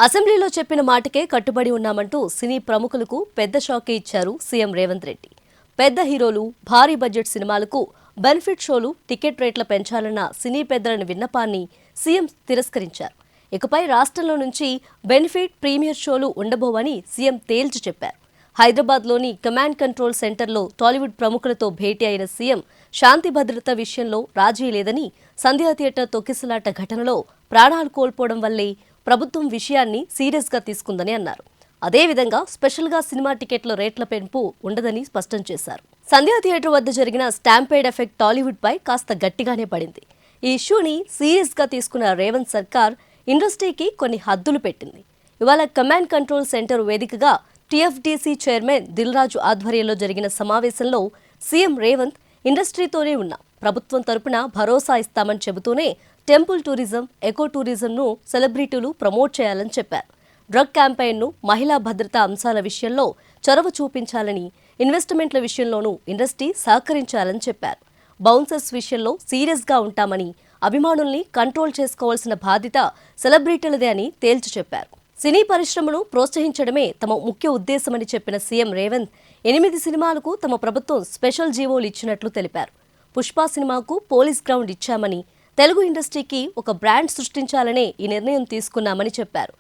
అసెంబ్లీలో చెప్పిన మాటకే కట్టుబడి ఉన్నామంటూ సినీ ప్రముఖులకు పెద్ద షాకే ఇచ్చారు సీఎం రేవంత్ రెడ్డి. పెద్ద హీరోలు, భారీ బడ్జెట్ సినిమాలకు బెనిఫిట్ షోలు, టికెట్ రేట్ల పెంచాలన్న సినీ పెద్దల విన్నపాన్ని సీఎం తిరస్కరించారు. ఇకపై రాష్ట్రంలో నుంచి బెనిఫిట్, ప్రీమియర్ షోలు ఉండబోవని సీఎం తేల్చి చెప్పారు. హైదరాబాద్లోని కమాండ్ కంట్రోల్ సెంటర్లో టాలీవుడ్ ప్రముఖులతో భేటీ అయిన సీఎం శాంతి భద్రత విషయంలో రాజీ లేదని, సంధ్యా థియేటర్ తొక్కిసలాట ఘటనలో ప్రాణాలు కోల్పోవడం వల్లే ప్రభుత్వం విషయాన్ని సీరియస్గా తీసుకుందని అన్నారు. అదేవిధంగా స్పెషల్గా సినిమా టికెట్ల రేట్ల పెంపు ఉండదని స్పష్టం చేశారు. సంధ్యా థియేటర్ వద్ద జరిగిన స్టాంపేడ్ ఎఫెక్ట్ టాలీవుడ్పై కాస్త గట్టిగానే పడింది. ఈ ఇష్యూని సీరియస్గా తీసుకున్న రేవంత్ సర్కార్ ఇండస్ట్రీకి కొన్ని హద్దులు పెట్టింది. ఇవాళ కమాండ్ కంట్రోల్ సెంటర్ వేదికగా టీఎఫ్డీసీ చైర్మన్ దిల్ రాజు ఆధ్వర్యంలో జరిగిన సమావేశంలో సీఎం రేవంత్ ఇండస్ట్రీతోనే ఉన్నా ప్రభుత్వం తరపున భరోసా ఇస్తామని చెబుతూనే టెంపుల్ టూరిజం, ఎకో టూరిజంను సెలబ్రిటీలు ప్రమోట్ చేయాలని చెప్పారు. డ్రగ్ క్యాంపెయిన్ను, మహిళా భద్రతా అంశాల విషయంలో చొరవ చూపించాలని, ఇన్వెస్ట్మెంట్ల విషయంలోనూ ఇండస్ట్రీ సహకరించాలని చెప్పారు. బౌన్సర్స్ విషయంలో సీరియస్గా ఉంటామని, అభిమానుల్ని కంట్రోల్ చేసుకోవాల్సిన బాధ్యత సెలబ్రిటీలదే అని తేల్చి చెప్పారు. సినీ పరిశ్రమను ప్రోత్సహించడమే తమ ముఖ్య ఉద్దేశమని చెప్పిన సీఎం రేవంత్ 8 సినిమాలకు తమ ప్రభుత్వం స్పెషల్ జీవోలు ఇచ్చినట్లు తెలిపారు. పుష్ప సినిమాకు పోలీస్ గ్రౌండ్ ఇచ్చామని, తెలుగు ఇండస్ట్రీకి ఒక బ్రాండ్ సృష్టించాలనే ఈ నిర్ణయం తీసుకున్నామని చెప్పారు.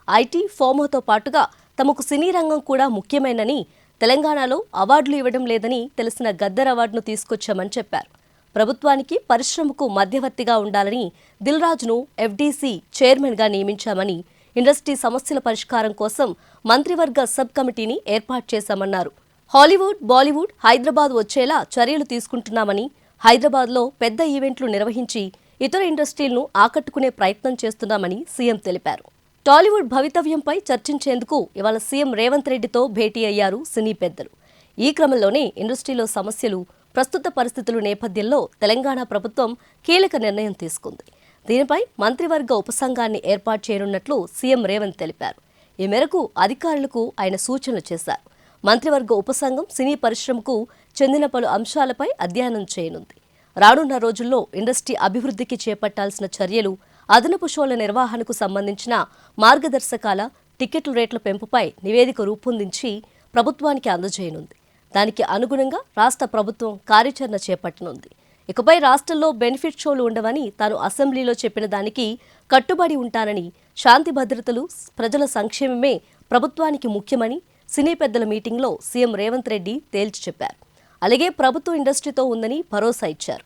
ఐటీ, ఫోమోతో పాటుగా తమకు సినీ రంగం కూడా ముఖ్యమైనని, తెలంగాణలో అవార్డులు ఇవ్వడం లేదని తెలిసిన గద్దర్ అవార్డును తీసుకొచ్చామని చెప్పారు. ప్రభుత్వానికి, పరిశ్రమకు మధ్యవర్తిగా ఉండాలని దిల్ రాజును ఎఫ్డీసీ చైర్మన్గా నియమించామని, ఇండస్ట్రీ సమస్యల పరిష్కారం కోసం మంత్రివర్గ సబ్ కమిటీని ఏర్పాటు చేశామన్నారు. హాలీవుడ్, బాలీవుడ్ హైదరాబాద్ వచ్చేలా చర్యలు తీసుకుంటున్నామని, హైదరాబాద్లో పెద్ద ఈవెంట్లు నిర్వహించి ఇతర ఇండస్ట్రీలను ఆకట్టుకునే ప్రయత్నం చేస్తున్నామని సీఎం తెలిపారు. టాలీవుడ్ భవితవ్యంపై చర్చించేందుకు ఇవాళ సీఎం రేవంత్ రెడ్డితో భేటీ అయ్యారు సినీ పెద్దలు. ఈ క్రమంలోనే ఇండస్ట్రీలో సమస్యలు, ప్రస్తుత పరిస్థితుల నేపథ్యంలో తెలంగాణ ప్రభుత్వం కీలక నిర్ణయం తీసుకుంది. దీనిపై మంత్రివర్గ ఉపసంఘాన్ని ఏర్పాటు చేయనున్నట్లు సీఎం రేవంత్ తెలిపారు. ఈ మేరకు అధికారులకు ఆయన సూచనలు చేశారు. మంత్రివర్గ ఉపసంఘం సినీ పరిశ్రమకు చెందిన పలు అంశాలపై అధ్యయనం చేయనుంది. రానున్న రోజుల్లో ఇండస్ట్రీ అభివృద్ధికి చేపట్టాల్సిన చర్యలు, అదనపు షోల నిర్వహణకు సంబంధించిన మార్గదర్శకాల, టికెట్ల రేట్ల పెంపుపై నివేదిక రూపొందించి ప్రభుత్వానికి అందజేయనుంది. దానికి అనుగుణంగా రాష్ట్ర ప్రభుత్వం కార్యాచరణ చేపట్టనుంది. ఇకపై రాష్ట్రంలో బెనిఫిట్ షోలు ఉండవని, తాను అసెంబ్లీలో చెప్పిన దానికి కట్టుబడి ఉంటానని, శాంతి భద్రతలు, ప్రజల సంక్షేమమే ప్రభుత్వానికి ముఖ్యమని సినీ పెద్దల మీటింగ్లో సీఎం రేవంత్ రెడ్డి తేల్చి చెప్పారు. అలాగే ప్రభుత్వం ఇండస్ట్రీతో ఉందని భరోసా ఇచ్చారు.